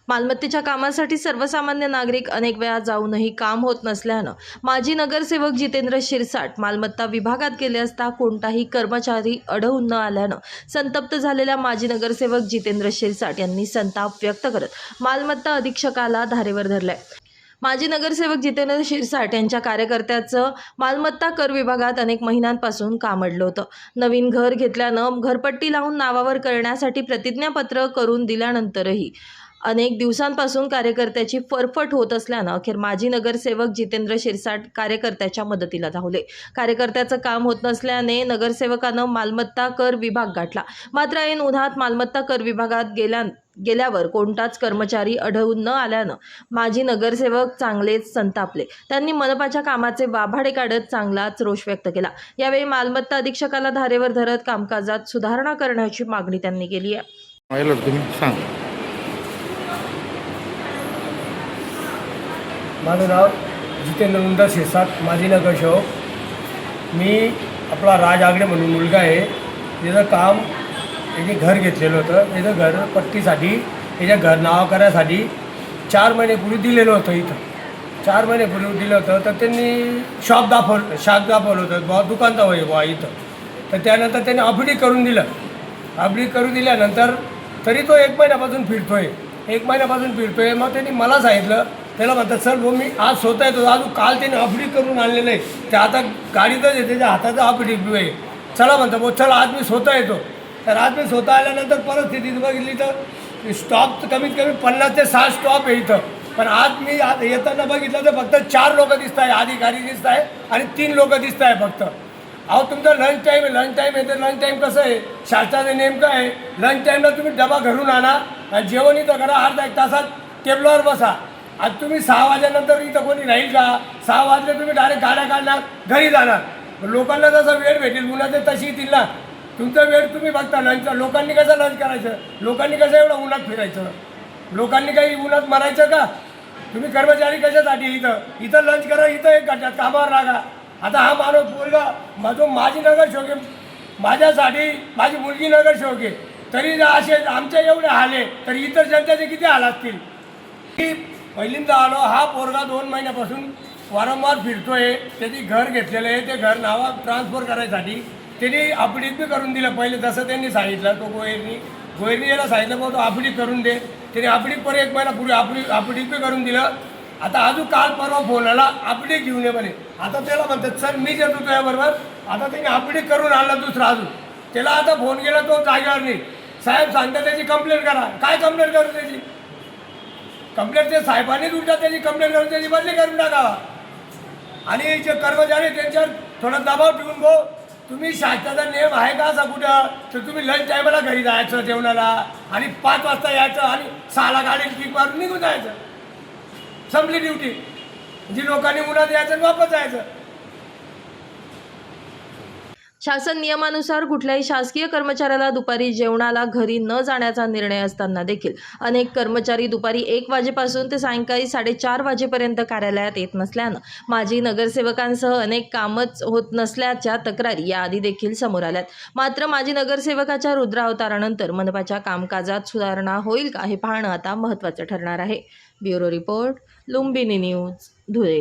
मालमत्तेच्या कामासाठी सर्वसामान्य नागरिक अनेक वेळा जाऊनही काम होत नसल्यानं माजी नगरसेवक जितेंद्र शिरसाट मालमत्ता विभागात गेले असता कोणताही कर्मचारी अडवून न आल्यानं संतप्त झालेल्या माजी नगरसेवक जितेंद्र शिरसाट यांनी संताप व्यक्त करत मालमत्ता अधीक्षकाला धारेवर धरलाय। माजी नगरसेवक जितेंद्र शिरसाट यांच्या कार्यकर्त्याचं मालमत्ता कर विभागात अनेक महिन्यांपासून काम अडलं होतं। नवीन घर घेतल्यानं घरपट्टी लावून नावावर करण्यासाठी प्रतिज्ञापत्र करून दिल्यानंतरही अनेक दिवसांपासून कार्यकर्त्याची फरफट होत असल्यानं अखेर माजी नगरसेवक जितेंद्र शिरसाट कार्यकर्त्याच्या मदतीला धावले। कार्यकर्त्याचं काम होत नसल्याने नगरसेवकानं मालमत्ता कर विभाग गाठला। मात्र ऐन उन्हात मालमत्ता कर विभागात गेल्यावर कोणताच कर्मचारी आढळून न आल्यानं माजी नगरसेवक चांगलेच संतापले। त्यांनी मनपाच्या कामाचे वाभाडे काढत चांगलाच रोष व्यक्त केला। यावेळी मालमत्ता अधीक्षकाला धारेवर धरत कामकाजात सुधारणा करण्याची मागणी त्यांनी केली आहे। माझं नाव जितेंद्र शिरसाट, माजी नगरसेवक। मी आपला राज आगडे म्हणून मुलगा आहे। त्याचं काम याने घर घेतलेलं होतं। याचं घर पट्टीसाठी याच्या घर नाव करायसाठी 4 महिन्यापूर्वी दिलेलं होतं। इथं 4 महिन्यापूर्वी दिलं होतं तर त्यांनी शॉप दाखवलं होतं, बुवा दुकानचा होय बुवा इथं। तर त्यानंतर त्यांनी अफिडी करून दिलं। अफिडी करून दिल्यानंतर तरी तो 1 महिन्यापासून फिरतोय। मग त्यांनी मला सांगितलं, त्याला म्हणतात सर भाऊ मी आज स्वतः येतो, अजून काल त्याने अफिडी करून आणलेलं आहे, त्या आता गाडीतच आहे, त्याच्या हाताचं अफिडी आहे। चला म्हणतं भाऊ चला आज मी स्वतः येतो। तर आज मी स्वतः आल्यानंतर परिस्थितीत बघितली तर स्टॉप कमीत कमी 50 ते 60 स्टॉप आहे इथं। पण आज मी येताना बघितलं तर फक्त 4 लोक दिसत आहे, अधिकारी दिसत आहे आणि 3 लोक दिसत आहे फक्त। अहो तुमचा लंच टाईम आहे तर लंच टाईम कसं आहे, शासनाचं नेमकं आहे लंच टाईमला तुम्ही डबा घरून आणा आणि जेवण इथं करा, अर्धा 1 तासात टेबलावर बसा। आज तुम्ही 6 वाजल्यानंतर इथं कोणी राहील का? 6 वाजले तुम्ही डायरेक्ट गाड्या काढणार, घरी जाणार। लोकांना जसा वेळ भेटेल उन्हाचे तशी येतील ना, तुमचा वेळ तुम्ही बघता लंचचा। लोकांनी कसं लंच करायचं, लोकांनी कसं एवढं उन्हात फिरायचं, लोकांनी काही उन्हात मरायचं का? तुम्ही कर्मचारी कशासाठी इथं लंच करा, इथं 1 घंट्यात कामावर लागा। आता हा माणूस बोलला माझी नगरसेवक आहे, माझ्यासाठी माझी मुलगी नगरसेवक आहे, तरी असे आमच्या एवढे हाल आहे तर इतर जनतेचे किती हाल असतील। पहिल्यांदा आलो, हा पोरगा 2 महिन्यापासून वारंवार फिरतोय। त्याची घर घेतलेलं आहे, ते घर नावा ट्रान्सफर करायसाठी त्यांनी अफिडेविट बी करून दिलं पहिले, जसं त्यांनी सांगितलं। तो गोयरनी याला सांगितलं बाबा तो अफिडेविट करून दे, त्याने अफिडेविट पर 1 महिन्यापूर्वी अफिडेविट बी करून दिलं। आता अजून काल परवा फोन आला अफिडेविट घेऊन ये म्हणे। आता त्याला म्हणतात सर मी येतो तुझ्याबरोबर। आता त्यांनी अफिडेविट करून आणला दुसरा अजून, त्याला आता फोन केला तो जागेवर नाही। साहेब सांगतात त्याची कंप्लेंट करा। काय कंप्लेंट करू त्याची? कंप्लेंट ते साहेबांनीच उलटा त्याची कंप्लेंट करून त्याची बदली करून टाकावा। आणि जे कर्मचारी त्यांच्यावर थोडा दबाव ठेवून गो तुम्ही शासनाचा नियम आहे का असा कुठं, तर तुम्ही लंच टाईमला घरी जायचं जेवणाला आणि 5 वाजता यायचं आणि 6ला गाडी किक मारून निघून जायचं, संपली ड्युटी। जी लोकांनी उन्हात यायचं आणि वापस जायचं। शासन नियमानुसार कुठल्याही शासकीय कर्मचाऱ्याला दुपारी जेवणाला घरी न जाण्याचा निर्णय असताना देखील अनेक कर्मचारी दुपारी 1 वाजेपासून ते सायंकाळी 4:30 वाजेपर्यंत कार्यालयात येत नसल्यानं माजी नगरसेवकांसह अनेक कामच होत नसल्याच्या तक्रारी याआधी देखील समोर आल्यात। मात्र माजी नगरसेवकाच्या रुद्रावतारानंतर मनपाच्या कामकाजात सुधारणा होईल का हे पाहणं आता महत्त्वाचं ठरणार आहे। Bureau report, Lumbini news, Dhule.